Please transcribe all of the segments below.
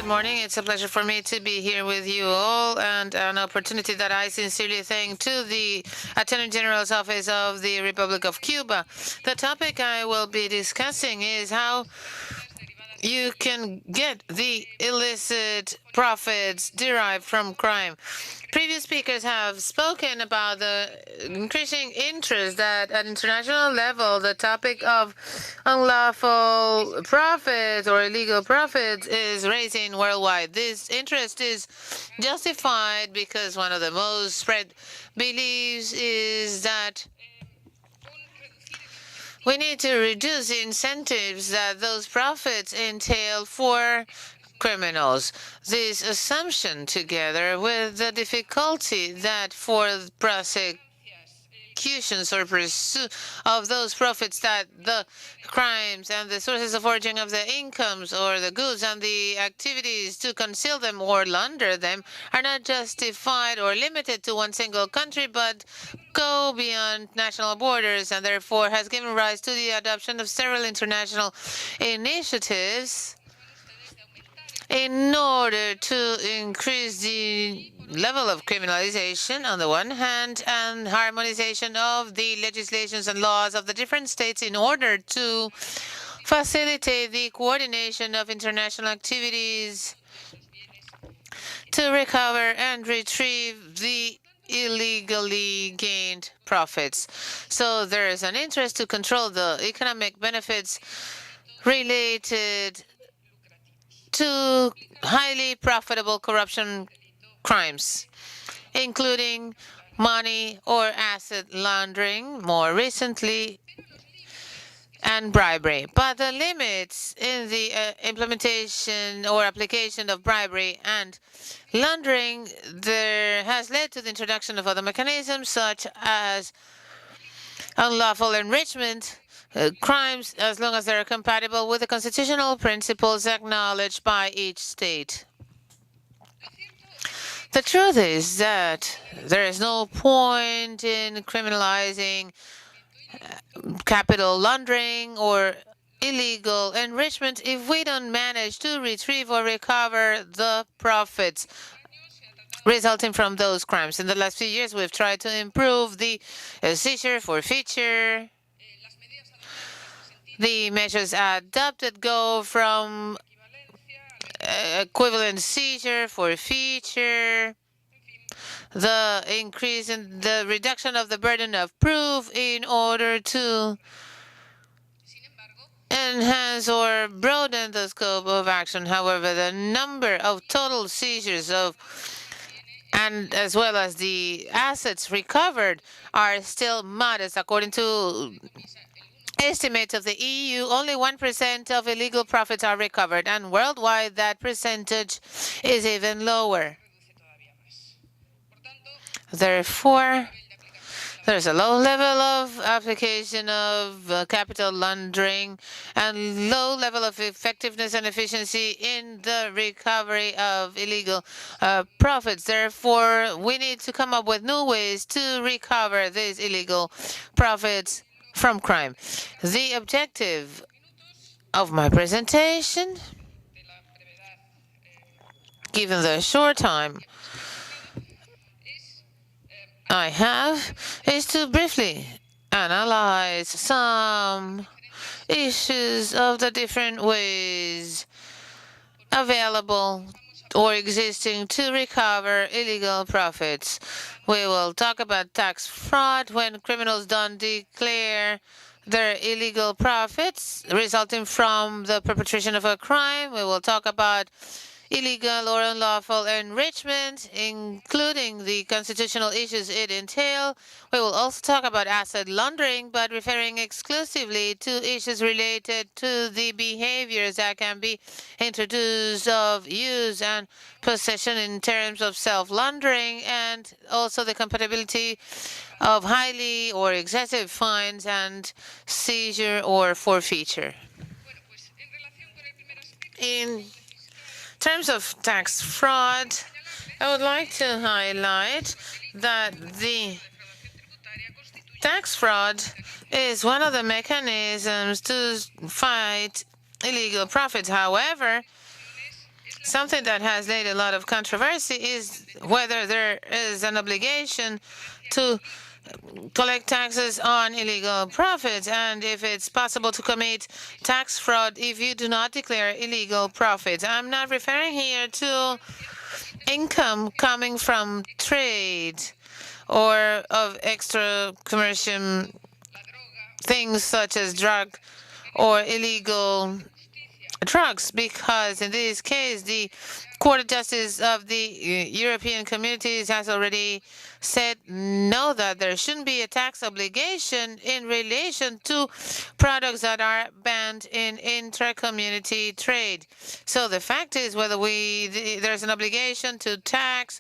Good morning. It's a pleasure for me to be here with you all, and an opportunity that I sincerely thank to the Attorney General's Office of the Republic of Cuba. The topic I will be discussing is how you can get the illicit profits derived from crime. Previous speakers have spoken about the increasing interest that at international level the topic of unlawful profits or illegal profits is raising worldwide. This interest is justified because one of the most spread beliefs is that we need to reduce the incentives that those profits entail for criminals. This assumption, together with the difficulty that for prosecutions or pursuit of those profits, that the crimes and the sources of origin of the incomes or the goods and the activities to conceal them or launder them are not justified or limited to one single country, but go beyond national borders, and therefore has given rise to the adoption of several international initiatives in order to increase the level of criminalization on the one hand and harmonization of the legislations and laws of the different states in order to facilitate the coordination of international activities to recover and retrieve the illegally gained profits. So there is an interest to control the economic benefits related to highly profitable corruption crimes, including money or asset laundering more recently, and bribery. But the limits in the implementation or application of bribery and laundering there has led to the introduction of other mechanisms such as unlawful enrichment crimes, as long as they are compatible with the constitutional principles acknowledged by each state. The truth is that there is no point in criminalizing capital laundering or illegal enrichment if we don't manage to retrieve or recover the profits resulting from those crimes. In the last few years, we've tried to improve the seizure, forfeiture. The measures adopted go from equivalent seizure, forfeiture, the increase in the reduction of the burden of proof in order to enhance or broaden the scope of action. However, the number of total seizures and as well as the assets recovered are still modest. According to estimates of the EU, only 1% of illegal profits are recovered, and worldwide that percentage is even lower. Therefore, there's a low level of application of capital laundering and low level of effectiveness and efficiency in the recovery of illegal profits. Therefore, we need to come up with new ways to recover these illegal profits from crime. The objective of my presentation, given the short time I have, is to briefly analyze some issues of the different ways available or existing to recover illegal profits. We will talk about tax fraud when criminals don't declare their illegal profits resulting from the perpetration of a crime. We will talk about illegal or unlawful enrichment, including the constitutional issues it entails. We will also talk about asset laundering, but referring exclusively to issues related to the behaviors that can be introduced of use and possession in terms of self-laundering, and also the compatibility of highly or excessive fines and seizure or forfeiture. In terms of tax fraud, I would like to highlight that the tax fraud is one of the mechanisms to fight illegal profits. However, something that has laid a lot of controversy is whether there is an obligation to collect taxes on illegal profits, and if it's possible to commit tax fraud if you do not declare illegal profits. I'm not referring here to income coming from trade or of extra commercial things such as drug or illegal drugs, because in this case, the Court of Justice of the European Communities has already said no, that there shouldn't be a tax obligation in relation to products that are banned in intra-community trade. So the fact is whether there's an obligation to tax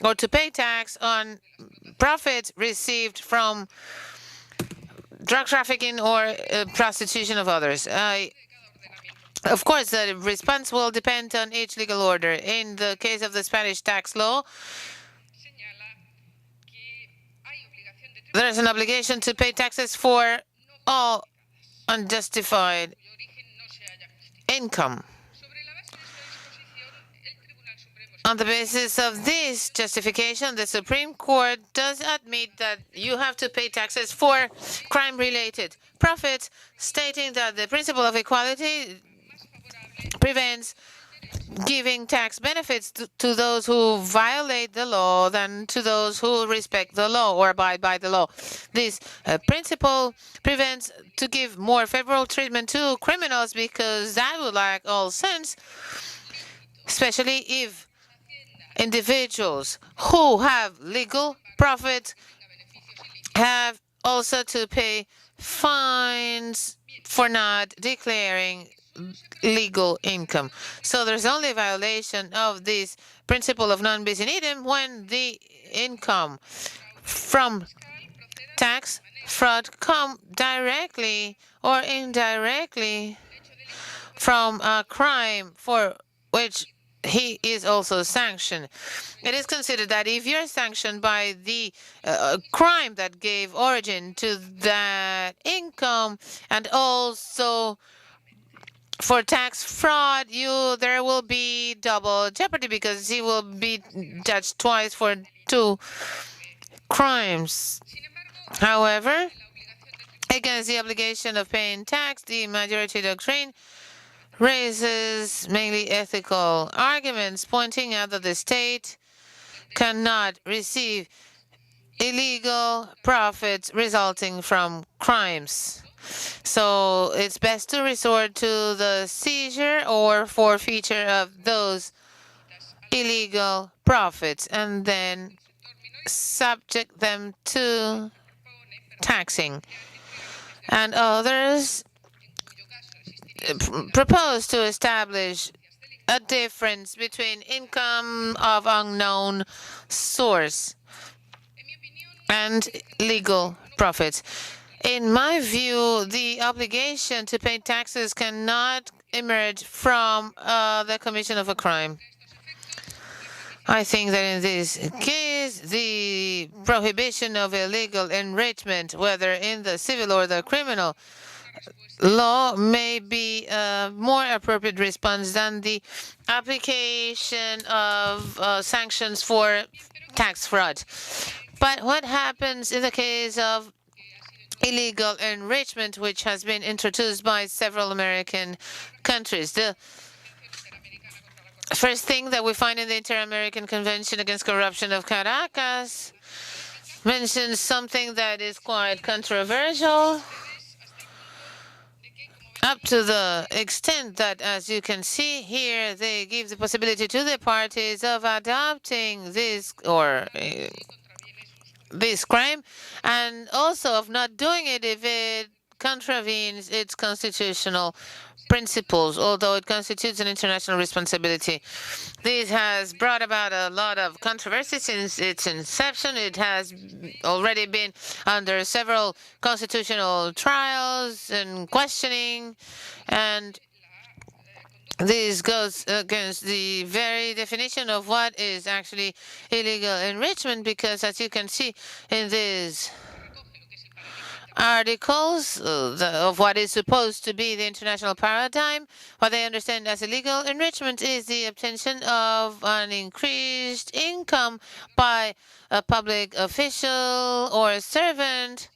or to pay tax on profits received from drug trafficking or prostitution of others. Of course, the response will depend on each legal order. In the case of the Spanish tax law, there is an obligation to pay taxes for all unjustified income. On the basis of this justification, the Supreme Court does admit that you have to pay taxes for crime-related profits, stating that the principle of equality prevents giving tax benefits to those who violate the law than to those who respect the law or abide by the law. This principle prevents to give more favorable treatment to criminals, because that would lack all sense, especially if individuals who have legal profits have also to pay fines for not declaring legal income. So there's only a violation of this principle of non bis in idem when the income from tax fraud come directly or indirectly from a crime for which he is also sanctioned. It is considered that if you're sanctioned by the crime that gave origin to that income, and also for tax fraud, there will be double jeopardy, because he will be judged twice for two crimes. However, against the obligation of paying tax, the majority doctrine raises mainly ethical arguments, pointing out that the state cannot receive illegal profits resulting from crimes. So it's best to resort to the seizure or forfeiture of those illegal profits and then subject them to taxing. And others propose to establish a difference between income of unknown source and legal profits. In my view, the obligation to pay taxes cannot emerge from the commission of a crime. I think that in this case, the prohibition of illegal enrichment, whether in the civil or the criminal law, may be a more appropriate response than the application of sanctions for tax fraud. But what happens in the case of illegal enrichment, which has been introduced by several American countries? The first thing that we find in the Inter-American Convention Against Corruption of Caracas mentions something that is quite controversial, up to the extent that, as you can see here, they give the possibility to the parties of adopting this or this crime, and also of not doing it if it contravenes its constitutional principles, although it constitutes an international responsibility. This has brought about a lot of controversy since its inception. It has already been under several constitutional trials and questioning, and this goes against the very definition of what is actually illegal enrichment, because as you can see in this articles of what is supposed to be the international paradigm. What they understand as illegal enrichment is the obtention of an increased income by a public official or servant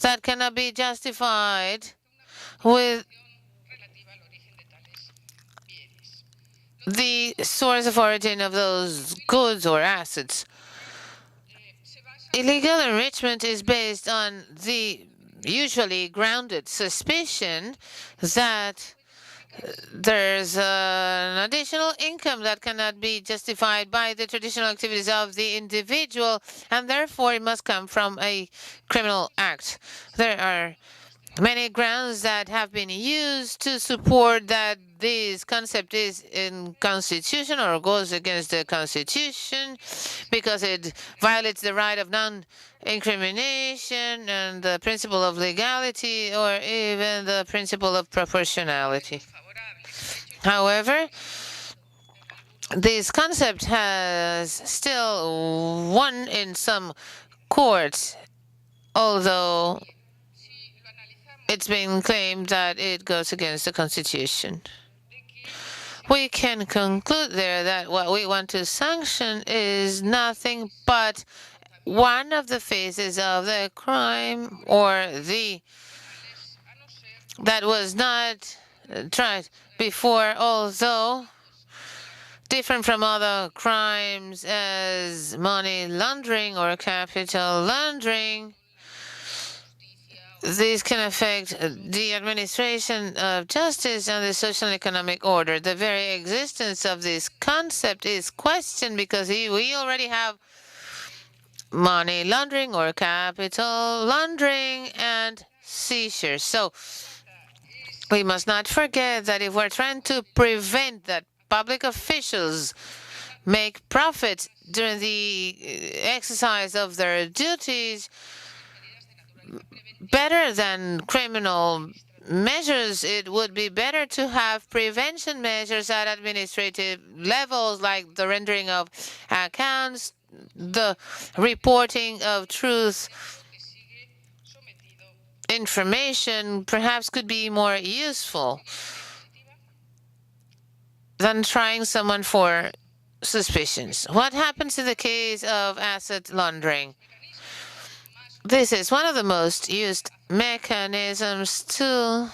that cannot be justified with the source of origin of those goods or assets. Illegal enrichment is based on the usually grounded suspicion that there's an additional income that cannot be justified by the traditional activities of the individual, and therefore it must come from a criminal act. There are many grounds that have been used to support that this concept is unconstitutional or goes against the Constitution because it violates the right of non-incrimination and the principle of legality or even the principle of proportionality. However, this concept has still won in some courts, although it's been claimed that it goes against the Constitution. We can conclude there that what we want to sanction is nothing but one of the phases of the crime or that was not tried before, although different from other crimes as money laundering or capital laundering. These can affect the administration of justice and the social and economic order. The very existence of this concept is questioned because we already have money laundering or capital laundering and seizures. So we must not forget that if we're trying to prevent that public officials make profits during the exercise of their duties, better than criminal measures, it would be better to have prevention measures at administrative levels, like the rendering of accounts, the reporting of truth information perhaps could be more useful than trying someone for suspicions. What happens in the case of asset laundering? This is one of the most used mechanisms to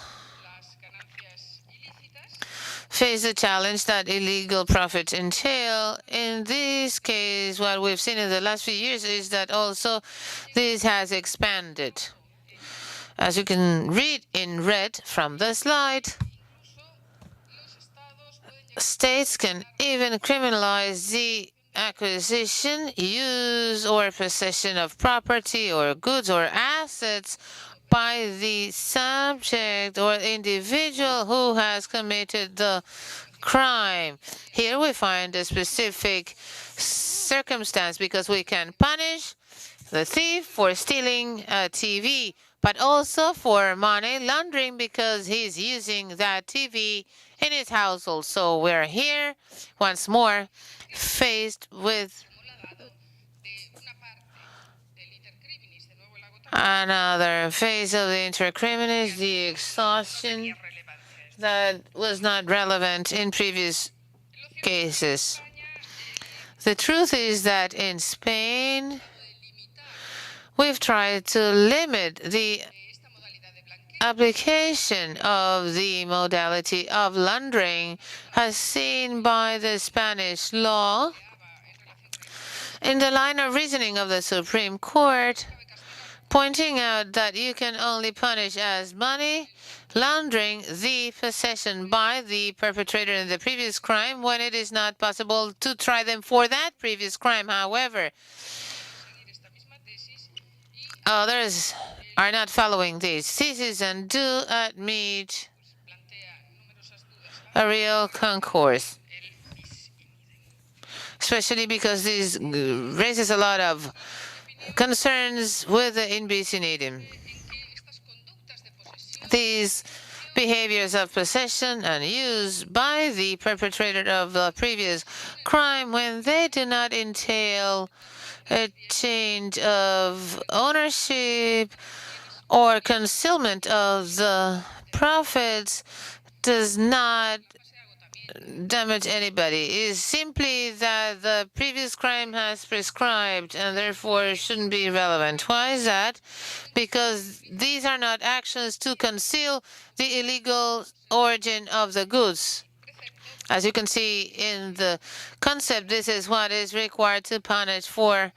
face the challenge that illegal profits entail. In this case, what we've seen in the last few years is that also this has expanded. As you can read in red from the slide, states can even criminalize the acquisition, use, or possession of property or goods or assets by the subject or individual who has committed the crime. Here we find a specific circumstance because we can punish the thief for stealing a TV, but also for money laundering because he's using that TV in his household. So we're here once more faced with another phase of the intercriminis, the exhaustion that was not relevant in previous cases. The truth is that in Spain, we've tried to limit the application of the modality of laundering as seen by the Spanish law in the line of reasoning of the Supreme Court, pointing out that you can only punish as money laundering the possession by the perpetrator in the previous crime when it is not possible to try them for that previous crime. However, others are not following these theses and do admit a real concourse, especially because this raises a lot of concerns with the in bis in idem. These behaviors of possession and use by the perpetrator of the previous crime, when they do not entail a change of ownership or concealment of the profits does not damage anybody. It's simply that the previous crime has prescribed and therefore shouldn't be relevant. Why is that? Because these are not actions to conceal the illegal origin of the goods. As you can see in the concept, this is what is required to punish for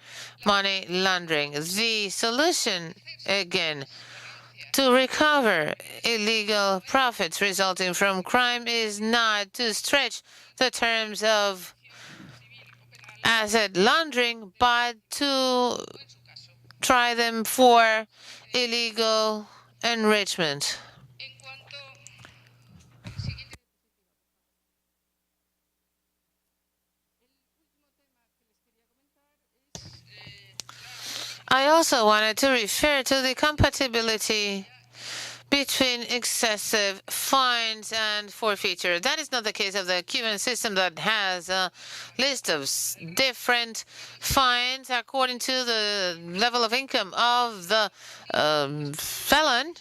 money laundering. The solution, again, to recover illegal profits resulting from crime is not to stretch the terms of asset laundering, but to try them for illegal enrichment. I also wanted to refer to the compatibility between excessive fines and forfeiture. That is not the case of the Cuban system that has a list of different fines according to the level of income of the felon.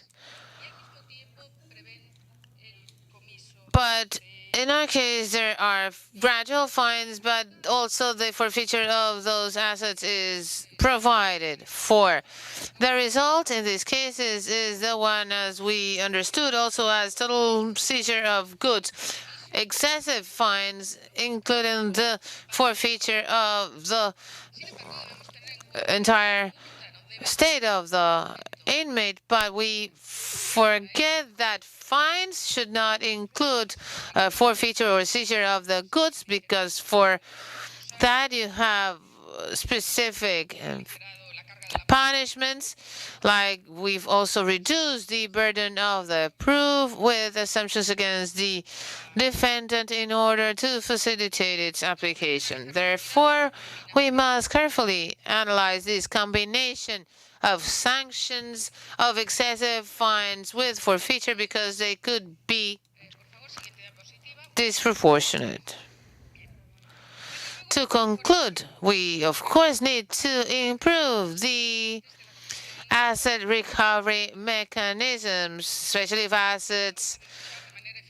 But in our case, there are gradual fines, but also the forfeiture of those assets is provided for. The result in these cases is the one, as we understood, also as total seizure of goods. Excessive fines, including the forfeiture of the entire state of the inmate, but we forget that fines should not include forfeiture or seizure of the goods, because for that you have specific punishments, like we've also reduced the burden of the proof with assumptions against the defendant in order to facilitate its application. Therefore, we must carefully analyze this combination of sanctions, of excessive fines with forfeiture, because they could be disproportionate. To conclude, we of course need to improve the asset recovery mechanisms, especially if assets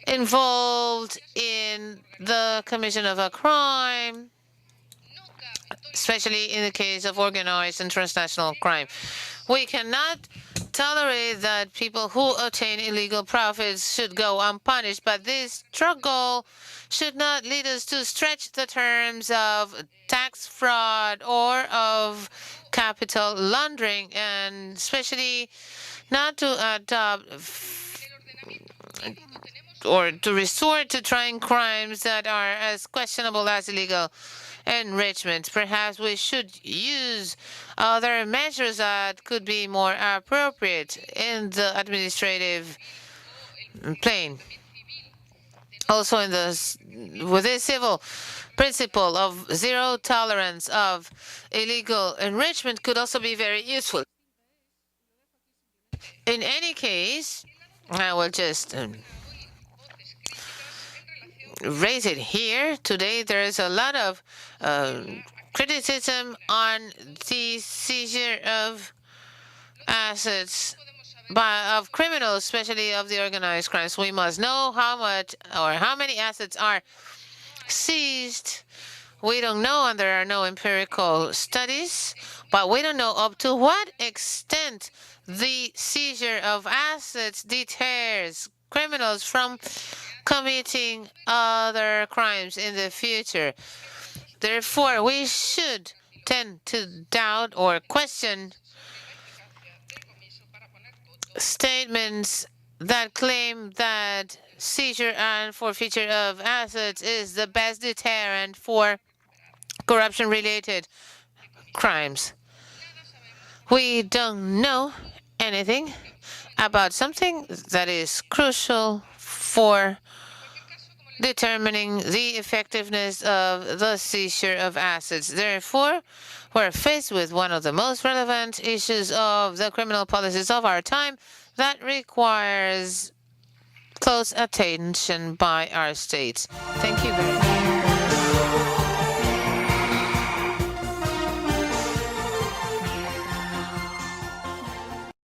involved in the commission of a crime, especially in the case of organized and transnational crime. We cannot tolerate that people who obtain illegal profits should go unpunished, but this struggle should not lead us to stretch the terms of tax fraud or of capital laundering, and especially not to adopt or to resort to trying crimes that are as questionable as illegal enrichment. Perhaps we should use other measures that could be more appropriate in the administrative plane. Also, with the civil principle of zero tolerance of illegal enrichment could also be very useful. In any case, I will just raise it here. Today, there is a lot of criticism on the seizure of assets of criminals, especially of the organized crimes. We must know how much or how many assets are seized. We don't know, and there are no empirical studies, but we don't know up to what extent the seizure of assets deters criminals from committing other crimes in the future. Therefore, we should tend to doubt or question statements that claim that seizure and forfeiture of assets is the best deterrent for corruption-related crimes. We don't know anything about something that is crucial for determining the effectiveness of the seizure of assets. Therefore, we're faced with one of the most relevant issues of the criminal policies of our time that requires close attention by our states. Thank you very much.